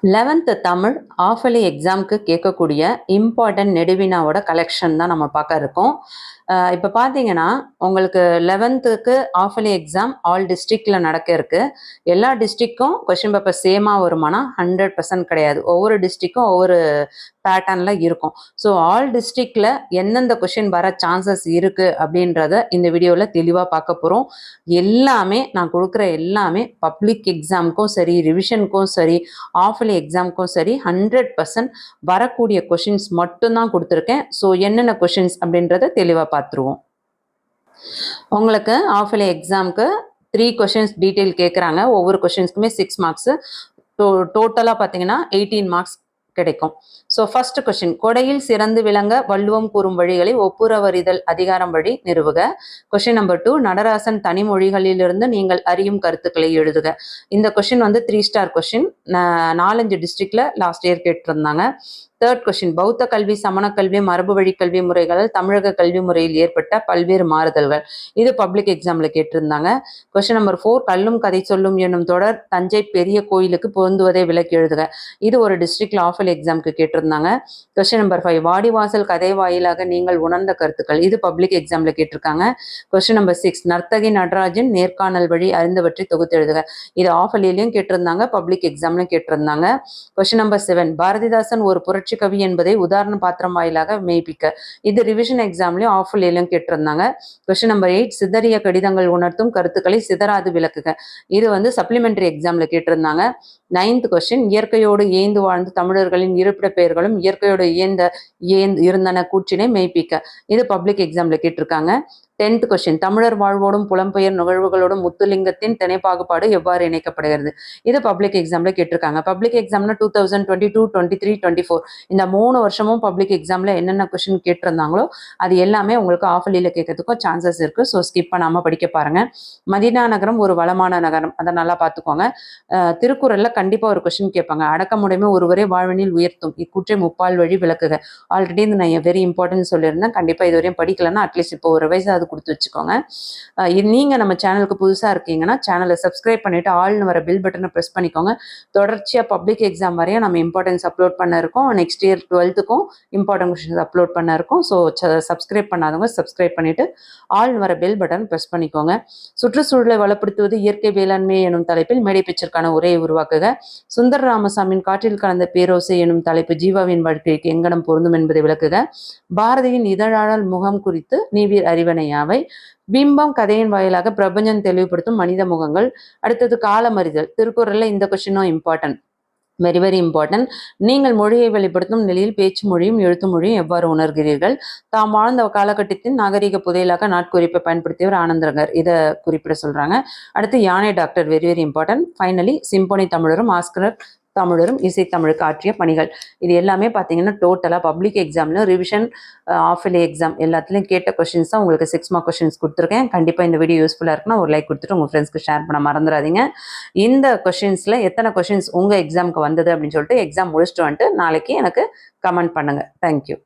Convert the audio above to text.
11th Tamil half yearly எக்ஸாமுக்கு கேட்கக்கூடிய important நெடுவினாவோட collection தான் நம்ம பார்க்க இருக்கோம். இப்போ பார்த்தீங்கன்னா உங்களுக்கு 11th ஆஃபலி எக்ஸாம் ஆல் டிஸ்ட்ரிக்டில் நடக்க இருக்கு. எல்லா டிஸ்ட்ரிக்டும் கொஷின் பேப்பர் சேமாக வருமானா 100% கிடையாது. ஒவ்வொரு டிஸ்ட்ரிக்டும் ஒவ்வொரு பேட்டர்னில் இருக்கும். ஸோ ஆல் டிஸ்ட்ரிக்டில் எந்தெந்த கொஷின் வர சான்சஸ் இருக்குது அப்படின்றத இந்த வீடியோவில் தெளிவாக பார்க்க போகிறோம். எல்லாமே நான் கொடுக்குற எல்லாமே பப்ளிக் எக்ஸாமுக்கும் சரி, ரிவிஷனுக்கும் சரி, ஆஃபலி எக்ஸாமுக்கும் சரி 100% வரக்கூடிய கொஷின்ஸ் மட்டும்தான் கொடுத்துருக்கேன். ஸோ என்னென்ன கொஷின்ஸ் அப்படின்றத தெளிவாக பார்த்துருவோம். உங்களுக்கு ஆஃபலி எக்ஸாமுக்கு 3 கொஷின்ஸ் டீட்டெயில் கேட்குறாங்க. ஒவ்வொரு கொஷின்ஸ்க்குமே 6 மார்க்ஸு. டோட்டலாக பார்த்தீங்கன்னா 18 மார்க்ஸ் கிடைக்கும். ஸோ ஃபர்ஸ்ட் கொஸ்டின், கொடையில் சிறந்து விளங்க வள்ளுவம் கூறும் வழிகளை ஒப்புரவறிதல் அதிகாரம் வழி நிறுவுக. கொஸ்டின் நம்பர் 2, நடராசன் தனிமொழிகளிலிருந்து நீங்கள் அறியும் கருத்துக்களை எழுதுக. இந்த கொஸ்டின் 3 ஸ்டார் கொஸ்டின். 4-5 டிஸ்ட்ரிக்ட்ல லாஸ்ட் இயர் கேட்டிருந்தாங்க. தேர்ட் கொஸ்டின், பௌத்த கல்வி, சமண கல்வி, மரபு வழி கல்வி முறைகளால் தமிழக கல்வி முறையில் ஏற்பட்ட பல்வேறு மாறுதல்கள். இது பப்ளிக் எக்ஸாம்ல கேட்டிருந்தாங்க. கொஸ்டின் நம்பர் 4, கல்லும் கதை சொல்லும் என்னும் தொடர் தஞ்சை பெரிய கோயிலுக்கு பொருந்துவதை விளக்கி எழுதுக. இது ஒரு டிஸ்ட்ரிக்ட்ல ஆஃபல் எக்ஸாமுக்கு கேட்டிருந்தாங்க. கொஸ்டின் நம்பர் 5, வாடிவாசல் கதை வாயிலாக நீங்கள் உணர்ந்த கருத்துக்கள். இது பப்ளிக் எக்ஸாம்ல கேட்டிருக்காங்க. கொஸ்டின் நம்பர் 6, நர்த்தகி நடராஜன் நேர்காணல் வழி அறிந்தவற்றை தொகுத்து எழுதுக. இது ஆஃபலிலையும் கேட்டிருந்தாங்க, பப்ளிக் எக்ஸாம்லயும் கேட்டிருந்தாங்க. கொஸ்டின் நம்பர் 7, பாரதிதாசன் ஒரு புரட்சி கவி என்பதை உதாரண பாத்திரம் வாயிலாக மெய்ப்பிக்க. இது ரிவிஷன் எக்ஸாம்லயும் ஆஃபலிலையும் கேட்டிருந்தாங்க. கொஸ்டின் நம்பர் 8, சிதறிய கடிதங்கள் உணர்த்தும் கருத்துக்களை சிதறாது விளக்குக. இது சப்ளிமெண்டரி எக்ஸாம்ல கேட்டிருந்தாங்க. 9th கொஸ்டின், இயற்கையோடு ஏந்து வாழ்ந்த தமிழர்களின் இருப்பிட பெயர்களும் இயற்கையோடு இருந்தன கூற்றினை மெய்ப்பிக்க. இது பப்ளிக் எக்ஸாம்ல கேட்டிருக்காங்க. 10th கொஸ்டின், தமிழர் வாழ்வோடும் புலம்பெயர் நிகழ்வுகளோடும் முத்துலிங்கத்தின் திணை பாகுபாடு எவ்வாறு இணைக்கப்படுகிறது. இது பப்ளிக் எக்ஸாம்ல கேட்டிருக்காங்க. பப்ளிக் எக்ஸாம்ல 2022, 23, 24 இந்த 3 வருஷமும் பப்ளிக் எக்ஸாம்ல என்னென்ன கொஸ்டின் கேட்டிருந்தாங்களோ அது எல்லாமே உங்களுக்கு ஆஃபலியில கேட்கறதுக்கும் சான்சஸ் இருக்கு. ஸோ ஸ்கிப் பண்ணாம படிக்க பாருங்க. மதீனா நகரம் ஒரு வளமான நகரம், அதை நல்லா பார்த்துக்கோங்க. திருக்குறள்ல கண்டிப்பா ஒரு கொஸ்டின் கேட்பாங்க, அடக்கமுடைமை ஒருவரை வாழ்வனில் உயர்த்தும் இக்கூற்றை முப்பால் வழி விளக்குக. ஆல்ரெடி இது நான் வெரி இம்பார்ட்டன்ட் சொல்லியிருந்தேன். கண்டிப்பா இதுவரையும் படிக்கலன்னா அட்லீஸ்ட் இப்போ ஒரு வயசு அது கொடுத்து வச்சுக்கோங்க. நீங்க நம்ம சேனலுக்கு புதுசா இருக்கீங்கன்னா சேனலை சப்ஸ்கிரைப் பண்ணிட்டு ஆல்னு வர பில் பட்டனை ப்ரெஸ் பண்ணிக்கோங்க. தொடர்ச்சியா பப்ளிக் எக்ஸாம் வரையும் நம்ம இம்பார்ட்டன்ஸ் அப்லோட் பண்ண இருக்கோம். Next year 12th important questions upload பண்ண இருக்கோம். ஸோ சப்ஸ்கிரைப் பண்ணாதவங்க சப்ஸ்கிரைப் பண்ணிட்டு ஆல்னு வர பெல் பட்டன் ப்ரெஸ் பண்ணிக்கோங்க. சுற்றுச்சூழலை வளப்படுத்துவது இயற்கை வேளாண்மை எனும் தலைப்பில் மேடை பிச்சருக்கான உரையை உருவாக்குக. சுந்தர ராமசாமியின் காற்றில் கலந்த பேரோசை எனும் தலைப்பு ஜீவாவின் வாழ்க்கைக்கு எங்கனம் பொருந்தும் என்பதை விளக்குக. பாரதியின் இதழாளர் முகம் குறித்து நீவீர் அறிவனையாவை. பிம்பம் கதையின் வாயிலாக பிரபஞ்சம் தெளிவுபடுத்தும் மனித முகங்கள். அடுத்தது காலமறிதல். திருக்குறள்ல இந்த கொஸ்டினும் இம்பார்ட்டன்ட், வெரி வெரி இம்பார்ட்டன்ட். நீங்கள் மொழியை வெளிப்படுத்தும் நிலையில் பேச்சு மொழியும் எழுத்து மொழியும் எவ்வாறு உணர்கிறீர்கள். தாம் வாழ்ந்த காலகட்டத்தின் நாகரிக புதையலாக நாட்குறிப்பை பயன்படுத்தியவர் ஆனந்தரங்கர். இதை குறிப்பிட சொல்றாங்க. அடுத்து யானை doctor, very very important. Finally symphony தமிழரும் ஆஸ்கர் தமிழரும் இசைத்தமிழுக்கு ஆற்றிய பணிகள். இது எல்லாமே பார்த்தீங்கன்னா டோட்டலாக பப்ளிக் எக்ஸாம்ல ரிவிஷன், ஆஃபலி எக்ஸாம் எல்லாத்துலேயும் கேட்ட கொஸ்டின்ஸ் தான் உங்களுக்கு 6 மார்க் கொஸ்டின்ஸ் கொடுத்துருக்கேன். கண்டிப்பாக இந்த வீடியோ யூஸ்ஃபுல்லாக இருக்குன்னா ஒரு லைக் கொடுத்துட்டு உங்கள் ஃப்ரெண்ட்ஸ்க்கு ஷேர் பண்ண மறந்துடாதீங்க. இந்த கொஸ்டின்ஸில் எத்தனை கொஸ்டின்ஸ் உங்கள் எக்ஸாமுக்கு வந்தது அப்படின்னு சொல்லிட்டு எக்ஸாம் முடிச்சுட்டு வந்துட்டு நாளைக்கு எனக்கு கமெண்ட் பண்ணுங்கள். தேங்க்யூ.